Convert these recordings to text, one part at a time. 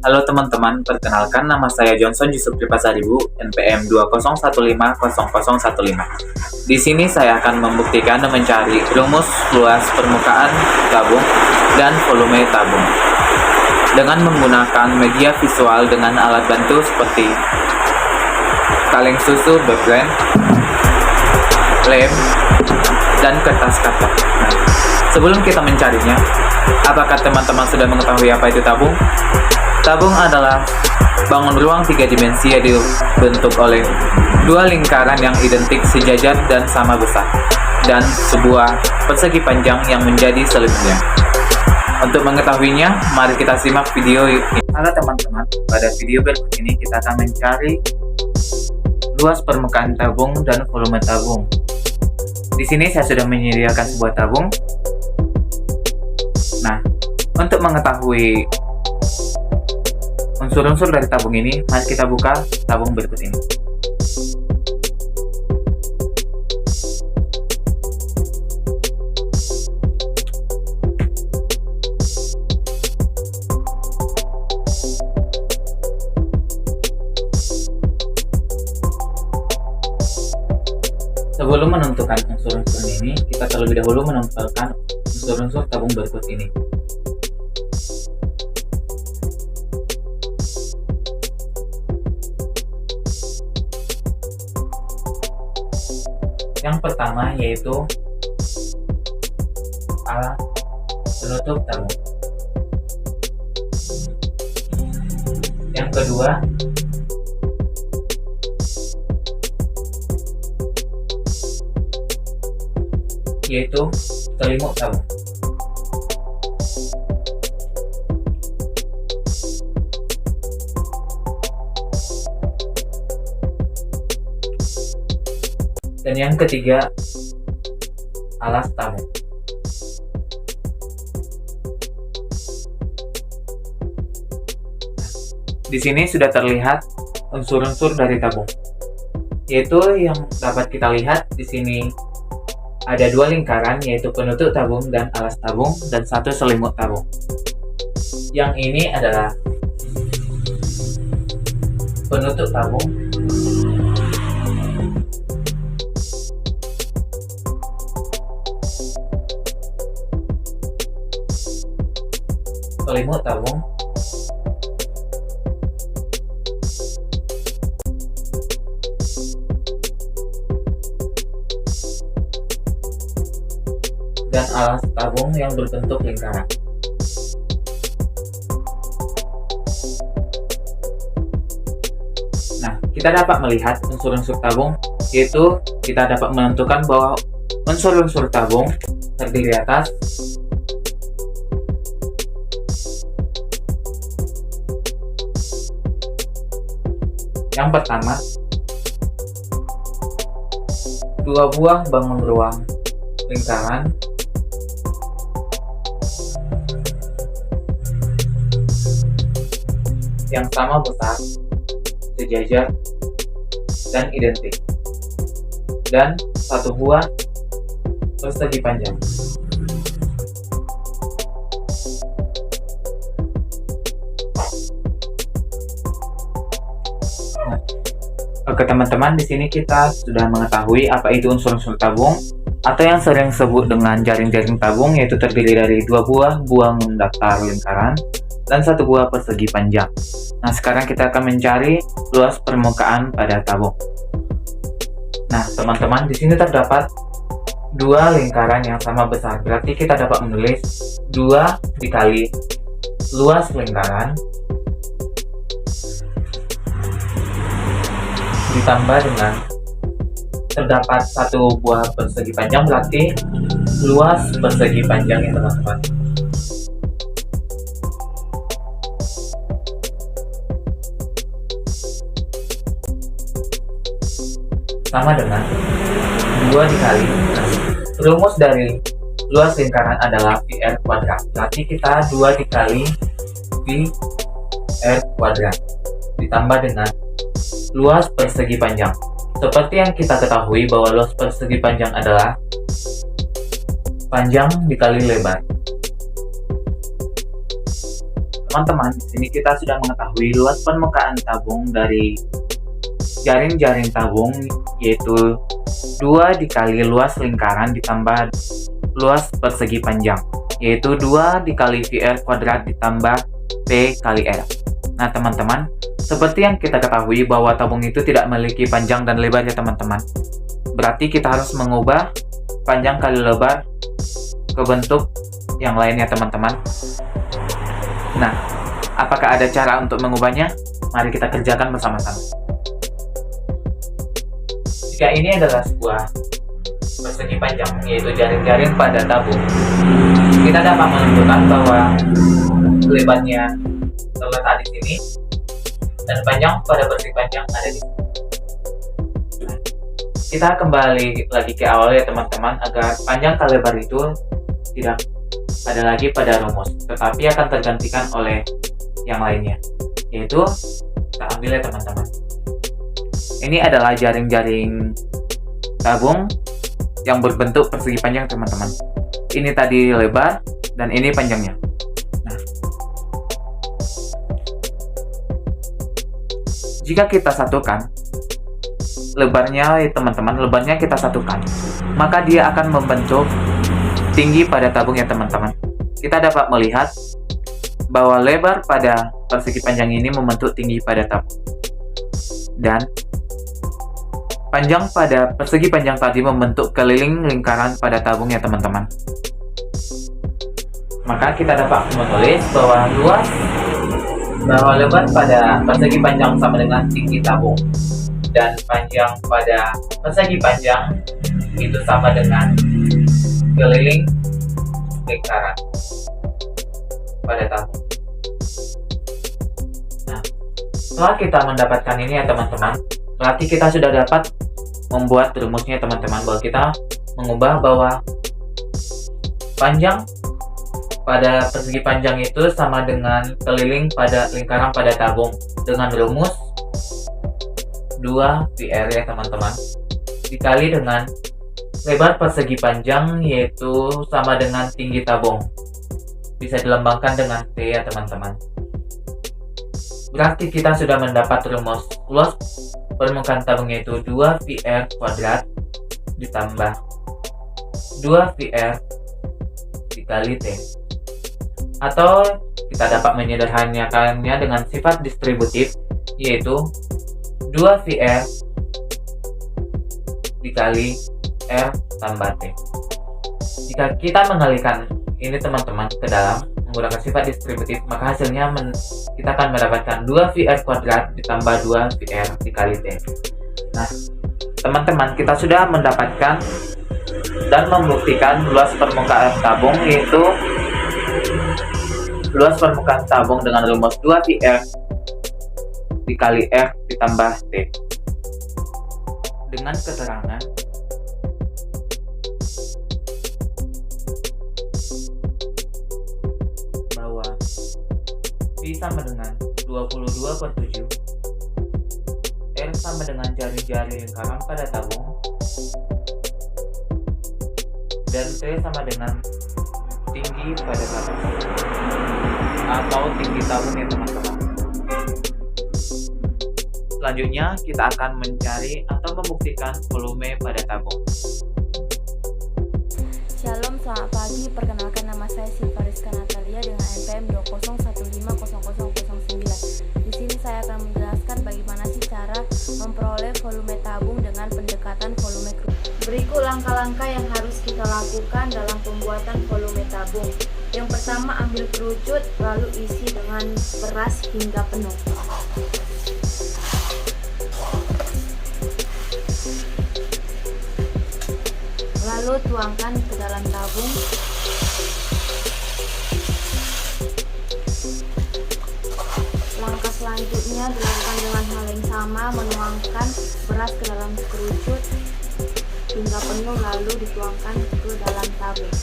Halo teman-teman, perkenalkan nama saya Johnson Yusuf Pasaribu, NPM 20150015. Di sini saya akan membuktikan dan mencari rumus luas permukaan tabung dan volume tabung dengan menggunakan media visual dengan alat bantu seperti kaleng susu berbrand, lem, dan kertas karton. Nah, sebelum kita mencarinya, apakah teman-teman sudah mengetahui apa itu tabung? Tabung adalah bangun ruang 3 dimensi yang dibentuk oleh dua lingkaran yang identik sejajar dan sama besar, dan sebuah persegi panjang yang menjadi selimutnya. Untuk mengetahuinya, mari kita simak video ini. Halo teman-teman, pada video berikut ini kita akan mencari luas permukaan tabung dan volume tabung. Di sini saya sudah menyediakan sebuah tabung. Nah, untuk mengetahui unsur-unsur dari tabung ini, mari kita buka tabung berikut ini. Sebelum menentukan unsur-unsur ini, kita terlebih dahulu menempelkan unsur-unsur tabung berikut ini. Yang pertama yaitu alat penutup tabung. Yang kedua yaitu selimut tabung. Dan yang ketiga, alas tabung. Di sini sudah terlihat unsur-unsur dari tabung, yaitu yang dapat kita lihat di sini ada dua lingkaran, yaitu penutup tabung dan alas tabung, dan satu selimut tabung. Yang ini adalah penutup tabung. Selimut tabung, dan alas tabung yang berbentuk lingkaran. Nah, kita dapat melihat unsur-unsur tabung, yaitu kita dapat menentukan bahwa unsur-unsur tabung terdiri atas yang pertama, dua buah bangun ruang lingkaran yang sama besar, sejajar, dan identik, dan satu buah persegi panjang. Oke teman-teman, di sini kita sudah mengetahui apa itu unsur-unsur tabung, atau yang sering disebut dengan jaring-jaring tabung, yaitu terdiri dari dua buah buang datar lingkaran dan satu buah persegi panjang. Nah, sekarang kita akan mencari luas permukaan pada tabung. Nah, teman-teman, di sini terdapat dua lingkaran yang sama besar, berarti kita dapat menulis 2 dikali luas lingkaran ditambah dengan terdapat satu buah persegi panjang, berarti luas persegi panjang ya teman-teman. Sama dengan 2 dikali rumus dari luas lingkaran adalah VR kuadrat, berarti kita 2 dikali VR kuadrat ditambah dengan luas persegi panjang. Seperti yang kita ketahui bahwa luas persegi panjang adalah panjang dikali lebar. Teman-teman, di sini kita sudah mengetahui luas permukaan tabung dari jaring-jaring tabung, yaitu 2 dikali luas lingkaran ditambah luas persegi panjang, yaitu 2 dikali VR kuadrat ditambah P kali R. Nah teman-teman, seperti yang kita ketahui bahwa tabung itu tidak memiliki panjang dan lebar ya teman-teman. Berarti kita harus mengubah panjang kali lebar ke bentuk yang lain ya teman-teman. Nah, apakah ada cara untuk mengubahnya? Mari kita kerjakan bersama-sama. Jika ini adalah sebuah persegi panjang, yaitu jaring-jaring pada tabung, kita dapat menentukan bahwa lebarnya terletak di sini dan panjang pada persegi panjang ada di sini. Kita kembali lagi ke awal ya teman-teman, agar panjang kali lebar itu tidak ada lagi pada rumus, tetapi akan tergantikan oleh yang lainnya, yaitu kita ambil ya teman-teman. Ini adalah jaring-jaring tabung yang berbentuk persegi panjang teman-teman. Ini tadi lebar dan ini panjangnya. Nah, jika kita satukan lebarnya ya teman-teman, lebarnya kita satukan, maka dia akan membentuk tinggi pada tabung ya teman-teman. Kita dapat melihat bahwa lebar pada persegi panjang ini membentuk tinggi pada tabung, dan panjang pada persegi panjang tadi membentuk keliling lingkaran pada tabung ya teman-teman. Maka kita dapat menulis bahwa lebar pada persegi panjang sama dengan tinggi tabung, dan panjang pada persegi panjang itu sama dengan keliling lingkaran pada tabung. Nah, setelah kita mendapatkan ini ya teman-teman, berarti kita sudah dapat membuat rumusnya teman-teman, bahwa kita mengubah bahwa panjang pada persegi panjang itu sama dengan keliling pada lingkaran pada tabung dengan rumus 2 PR ya teman-teman, dikali dengan lebar persegi panjang, yaitu sama dengan tinggi tabung, bisa dilambangkan dengan T ya teman-teman. Berarti kita sudah mendapat rumus luas permukaan tabung, yaitu 2 VR kuadrat ditambah 2 VR dikali T. Atau kita dapat menyederhanakannya dengan sifat distributif, yaitu 2 VR dikali R tambah T. Jika kita mengalihkan ini teman-teman ke dalam menggunakan sifat distributif, maka hasilnya kita akan mendapatkan 2 VR kuadrat ditambah 2 VR dikali T. Nah teman-teman, kita sudah mendapatkan dan membuktikan luas permukaan tabung, yaitu luas permukaan tabung dengan rumus 2 VR dikali R ditambah T, dengan keterangan bahwa V sama dengan 22/7, R sama dengan jari-jari lingkaran pada tabung, dan T sama dengan tinggi pada tabung atau tinggi tabung ya teman-teman. Selanjutnya kita akan mencari atau membuktikan volume pada tabung. Shalom, selamat pagi. Perkenalkan, nama saya Silva Rizka Natalia dengan NPM 201500009. Di sini saya akan menjelaskan bagaimana sih cara memperoleh volume tabung dengan pendekatan volume kerucut. Berikut langkah-langkah yang harus kita lakukan dalam pembuatan volume tabung. Yang pertama, ambil kerucut lalu isi dengan beras hingga penuh. Lalu tuangkan ke dalam tabung. Langkah selanjutnya dilakukan dengan hal yang sama, menuangkan beras ke dalam kerucut hingga penuh lalu dituangkan ke dalam tabung.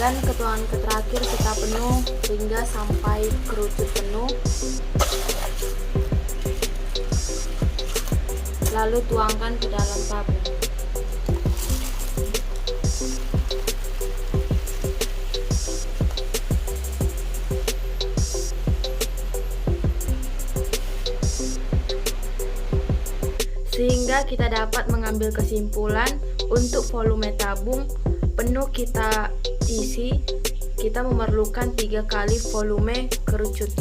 Dan ketuangan terakhir kita penuh hingga sampai kerucut penuh. lalu tuangkan ke dalam tabung. Sehingga kita dapat mengambil kesimpulan untuk volume tabung penuh kita isi, kita memerlukan 3 kali volume kerucut.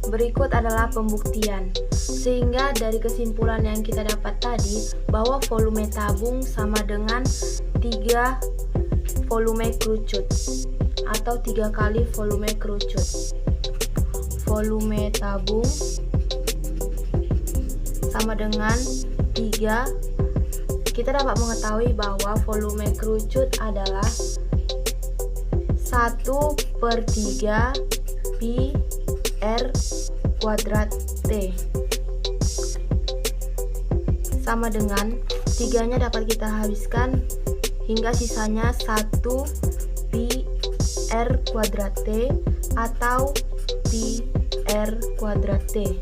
Berikut adalah pembuktian. Sehingga dari kesimpulan yang kita dapat tadi, bahwa volume tabung sama dengan 3 volume kerucut atau 3 kali volume kerucut. Volume tabung sama dengan 3. Kita dapat mengetahui bahwa volume kerucut adalah 1/3 pi R kuadrat T, sama dengan 3-nya dapat kita habiskan hingga sisanya 1 pi R kuadrat T atau pi R kuadrat T.